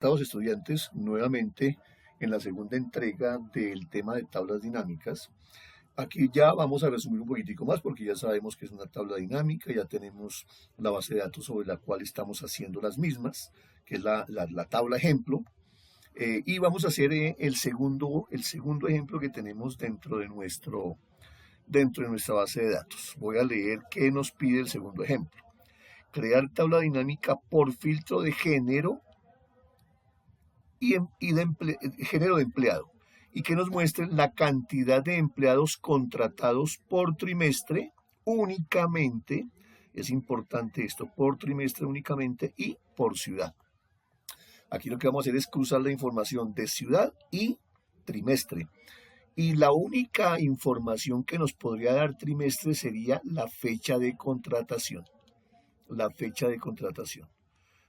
Estimados estudiantes, nuevamente en la segunda entrega del tema de tablas dinámicas. Aquí ya vamos a resumir un poquitico más porque ya sabemos que es una tabla dinámica, ya tenemos la base de datos sobre la cual estamos haciendo las mismas, que es la tabla ejemplo. Y vamos a hacer el segundo ejemplo que tenemos dentro de nuestra base de datos. Voy a leer qué nos pide el segundo ejemplo. Crear tabla dinámica por filtro de género género de empleado, y que nos muestre la cantidad de empleados contratados por trimestre únicamente, es importante esto, por trimestre únicamente y por ciudad. Aquí lo que vamos a hacer es cruzar la información de ciudad y trimestre. Y la única información que nos podría dar trimestre sería la fecha de contratación. La fecha de contratación.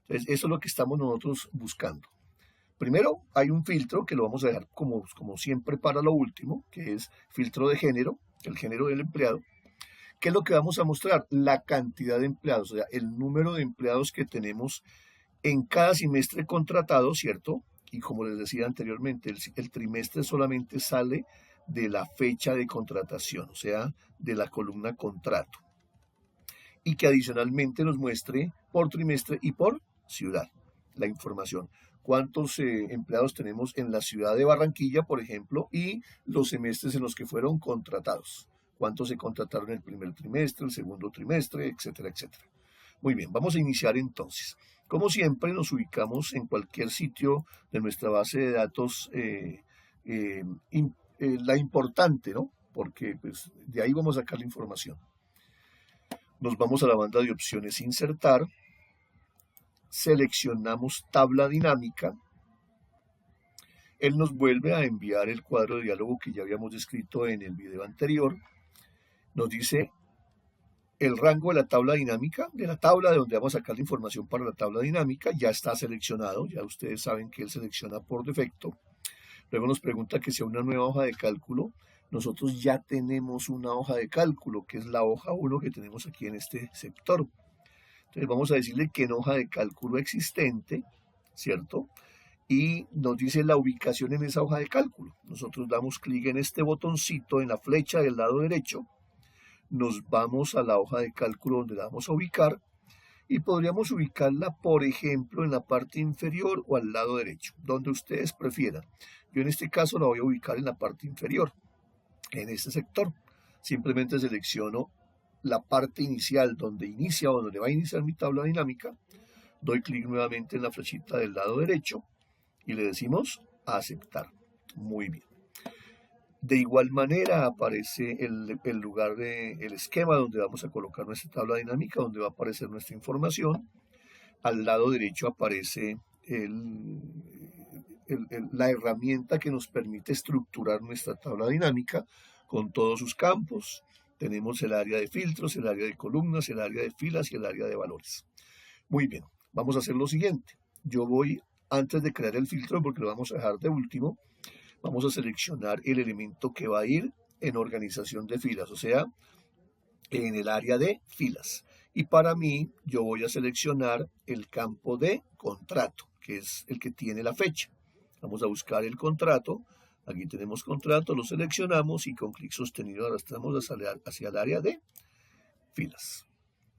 Entonces, eso es lo que estamos nosotros buscando. Primero, hay un filtro que lo vamos a dejar como siempre para lo último, que es filtro de género, el género del empleado. ¿Qué es lo que vamos a mostrar? La cantidad de empleados, o sea, el número de empleados que tenemos en cada semestre contratado, ¿cierto? Y como les decía anteriormente, el trimestre solamente sale de la fecha de contratación, o sea, de la columna contrato. Y que adicionalmente nos muestre por trimestre y por ciudad la información. Cuántos empleados tenemos en la ciudad de Barranquilla, por ejemplo, y los semestres en los que fueron contratados. Cuántos se contrataron el primer trimestre, el segundo trimestre, etcétera, etcétera. Muy bien, vamos a iniciar entonces. Como siempre, nos ubicamos en cualquier sitio de nuestra base de datos, la importante, ¿no? Porque pues, de ahí vamos a sacar la información. Nos vamos a la banda de opciones insertar. Seleccionamos tabla dinámica. Él nos vuelve a enviar el cuadro de diálogo que ya habíamos descrito en el video anterior. Nos dice el rango de la tabla dinámica, de la tabla de donde vamos a sacar la información para la tabla dinámica, ya está seleccionado, ya ustedes saben que él selecciona por defecto. Luego nos pregunta que sea una nueva hoja de cálculo. Nosotros ya tenemos una hoja de cálculo, que es la hoja 1 que tenemos aquí en este sector. Entonces vamos a decirle que en hoja de cálculo existente, ¿cierto? Y nos dice la ubicación en esa hoja de cálculo. Nosotros damos clic en este botoncito en la flecha del lado derecho, nos vamos a la hoja de cálculo donde la vamos a ubicar y podríamos ubicarla, por ejemplo, en la parte inferior o al lado derecho, donde ustedes prefieran. Yo en este caso la voy a ubicar en la parte inferior, en este sector. Simplemente selecciono la parte inicial donde inicia o donde va a iniciar mi tabla dinámica, doy clic nuevamente en la flechita del lado derecho y le decimos aceptar. Muy bien. De igual manera aparece el lugar del esquema donde vamos a colocar nuestra tabla dinámica, donde va a aparecer nuestra información. Al lado derecho aparece la herramienta que nos permite estructurar nuestra tabla dinámica con todos sus campos. Tenemos el área de filtros, el área de columnas, el área de filas y el área de valores. Muy bien, vamos a hacer lo siguiente. Yo voy, antes de crear el filtro, porque lo vamos a dejar de último, vamos a seleccionar el elemento que va a ir en organización de filas, o sea, en el área de filas. Y para mí, yo voy a seleccionar el campo de contrato, que es el que tiene la fecha. Vamos a buscar el contrato. Aquí tenemos contrato, lo seleccionamos y con clic sostenido arrastramos hacia el área de filas.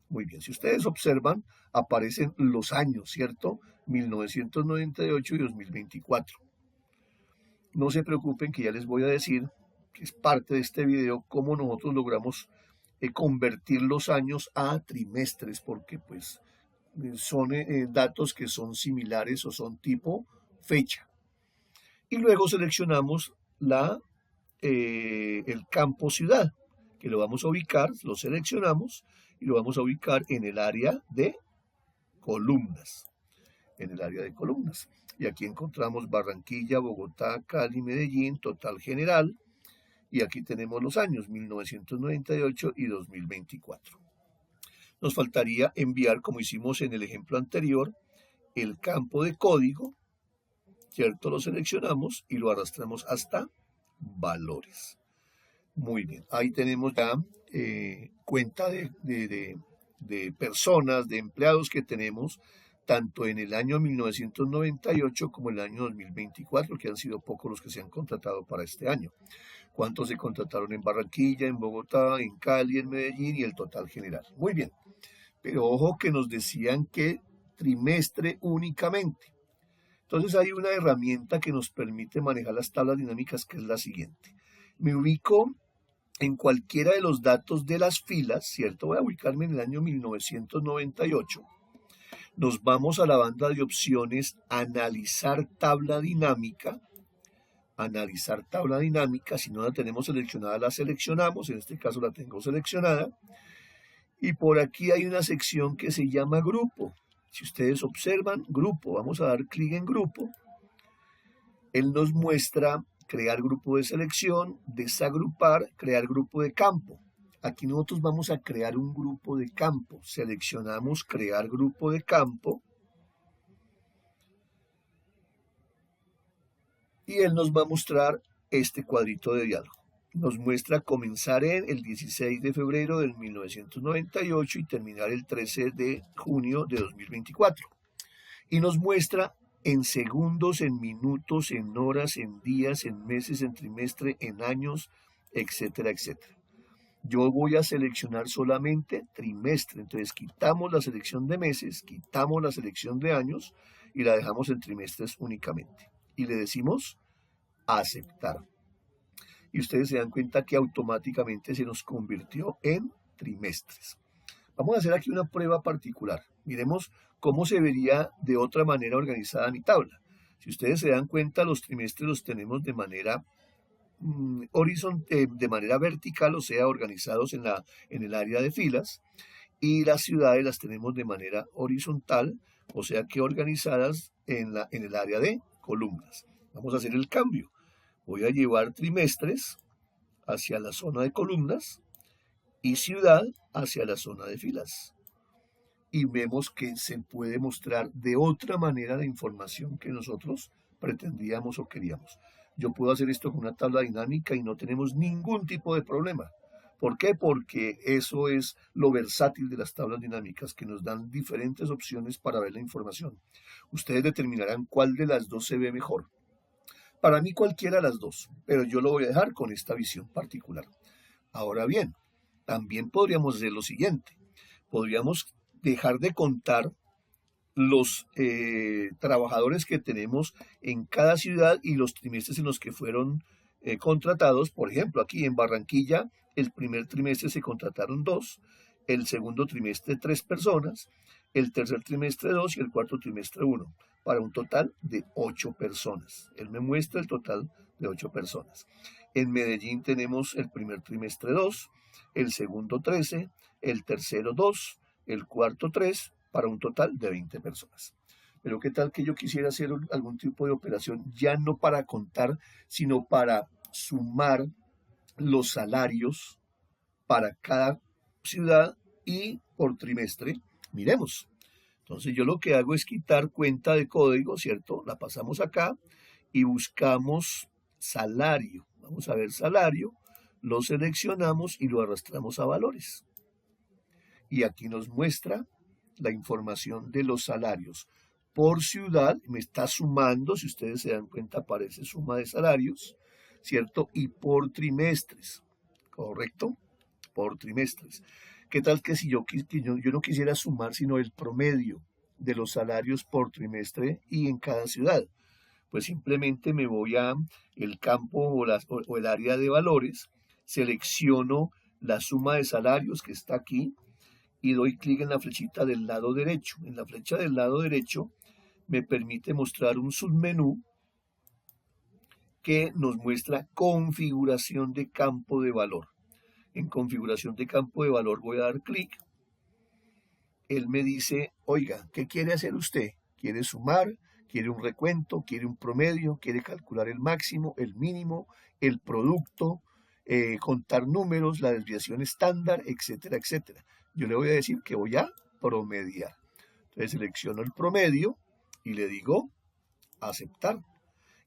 Muy bien, si ustedes observan, aparecen los años, ¿cierto? 1998 y 2024. No se preocupen que ya les voy a decir, que es parte de este video, cómo nosotros logramos convertir los años a trimestres, porque pues son datos que son similares o son tipo fecha. Y luego seleccionamos el campo ciudad, que lo vamos a ubicar, lo seleccionamos y lo vamos a ubicar en el área de columnas. En el área de columnas. Y aquí encontramos Barranquilla, Bogotá, Cali, Medellín, total general. Y aquí tenemos los años 1998 y 2024. Nos faltaría enviar, como hicimos en el ejemplo anterior, el campo de código, ¿cierto? Lo seleccionamos y lo arrastramos hasta valores. Muy bien, ahí tenemos ya cuenta de personas, de empleados que tenemos tanto en el año 1998 como en el año 2024, que han sido pocos los que se han contratado para este año. ¿Cuántos se contrataron en Barranquilla, en Bogotá, en Cali, en Medellín y el total general? Muy bien, pero ojo que nos decían que trimestre únicamente. Entonces hay una herramienta que nos permite manejar las tablas dinámicas, que es la siguiente. Me ubico en cualquiera de los datos de las filas, ¿cierto? Voy a ubicarme en el año 1998. Nos vamos a la banda de opciones, analizar tabla dinámica. Analizar tabla dinámica, si no la tenemos seleccionada, la seleccionamos, en este caso la tengo seleccionada. Y por aquí hay una sección que se llama grupo. Si ustedes observan, grupo, vamos a dar clic en grupo. Él nos muestra crear grupo de selección, desagrupar, crear grupo de campo. Aquí nosotros vamos a crear un grupo de campo. Seleccionamos crear grupo de campo. Y él nos va a mostrar este cuadrito de diálogo. Nos muestra comenzar en el 16 de febrero del 1998 y terminar el 13 de junio de 2024. Y nos muestra en segundos, en minutos, en horas, en días, en meses, en trimestre, en años, etcétera, etcétera. Yo voy a seleccionar solamente trimestre, entonces quitamos la selección de meses, quitamos la selección de años y la dejamos en trimestres únicamente. Y le decimos aceptar. Y ustedes se dan cuenta que automáticamente se nos convirtió en trimestres. Vamos a hacer aquí una prueba particular. Miremos cómo se vería de otra manera organizada mi tabla. Si ustedes se dan cuenta, los trimestres los tenemos de manera de manera vertical, o sea, organizados en el área de filas, y las ciudades las tenemos de manera horizontal, o sea que organizadas en el área de columnas. Vamos a hacer el cambio. Voy a llevar trimestres hacia la zona de columnas y ciudad hacia la zona de filas. Y vemos que se puede mostrar de otra manera la información que nosotros pretendíamos o queríamos. Yo puedo hacer esto con una tabla dinámica y no tenemos ningún tipo de problema. ¿Por qué? Porque eso es lo versátil de las tablas dinámicas, que nos dan diferentes opciones para ver la información. Ustedes determinarán cuál de las dos se ve mejor. Para mí cualquiera de las dos, pero yo lo voy a dejar con esta visión particular. Ahora bien, también podríamos hacer lo siguiente. Podríamos dejar de contar los trabajadores que tenemos en cada ciudad y los trimestres en los que fueron contratados. Por ejemplo, aquí en Barranquilla, el primer trimestre se contrataron 2, el segundo trimestre 3 personas, el tercer trimestre 2 y el cuarto trimestre 1, para un total de 8 personas. Él me muestra el total de 8 personas. En Medellín tenemos el primer trimestre 2, el segundo 13, el tercero 2, el cuarto 3, para un total de 20 personas. Pero qué tal que yo quisiera hacer algún tipo de operación, ya no para contar, sino para sumar los salarios para cada ciudad y por trimestre. Miremos. Entonces yo lo que hago es quitar cuenta de código, ¿cierto? La pasamos acá y buscamos salario. Vamos a ver salario, lo seleccionamos y lo arrastramos a valores. Y aquí nos muestra la información de los salarios por ciudad. Me está sumando, si ustedes se dan cuenta, aparece suma de salarios, ¿cierto? Y por trimestres, ¿correcto? Por trimestres. ¿Qué tal que si yo no quisiera sumar, sino el promedio de los salarios por trimestre y en cada ciudad? Pues simplemente me voy a el campo o el área de valores, selecciono la suma de salarios que está aquí, y doy clic en la flechita del lado derecho. En la flecha del lado derecho me permite mostrar un submenú que nos muestra configuración de campo de valor. En configuración de campo de valor voy a dar clic. Él me dice, oiga, ¿qué quiere hacer usted? ¿Quiere sumar? ¿Quiere un recuento? ¿Quiere un promedio? ¿Quiere calcular el máximo, el mínimo, el producto? Contar números, la desviación estándar, etcétera, etcétera. Yo le voy a decir que voy a promediar. Entonces selecciono el promedio y le digo aceptar.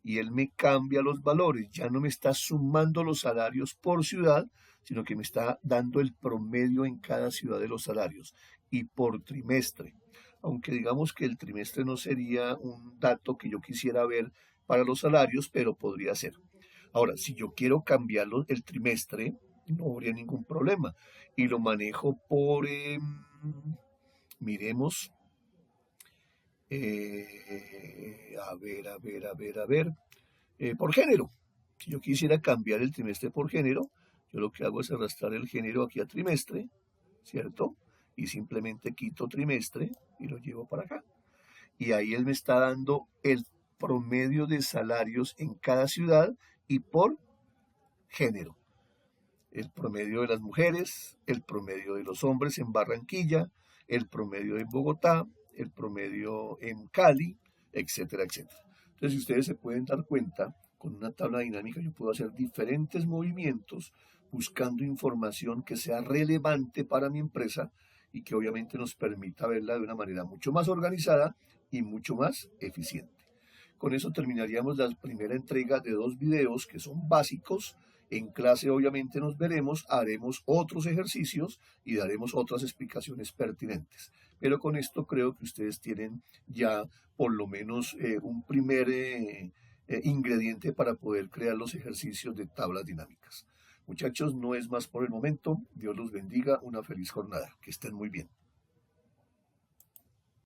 Y él me cambia los valores. Ya no me está sumando los salarios por ciudad, sino que me está dando el promedio en cada ciudad de los salarios y por trimestre. aunque digamos que el trimestre no sería un dato que yo quisiera ver para los salarios, pero podría ser. Ahora, si yo quiero cambiarlo el trimestre, no habría ningún problema. Y lo manejo por, miremos, por género. Si yo quisiera cambiar el trimestre por género, yo lo que hago es arrastrar el género aquí a trimestre, ¿cierto? Y simplemente quito trimestre y lo llevo para acá. Y ahí él me está dando el promedio de salarios en cada ciudad y por género. El promedio de las mujeres, el promedio de los hombres en Barranquilla, el promedio en Bogotá, el promedio en Cali, etcétera, etcétera. Entonces, si ustedes se pueden dar cuenta, con una tabla dinámica yo puedo hacer diferentes movimientos buscando información que sea relevante para mi empresa y que obviamente nos permita verla de una manera mucho más organizada y mucho más eficiente. Con eso terminaríamos la primera entrega de 2 videos que son básicos. En clase obviamente nos veremos, haremos otros ejercicios y daremos otras explicaciones pertinentes. Pero con esto creo que ustedes tienen ya por lo menos un primer ingrediente para poder crear los ejercicios de tablas dinámicas. Muchachos, no es más por el momento. Dios los bendiga. Una feliz jornada. Que estén muy bien.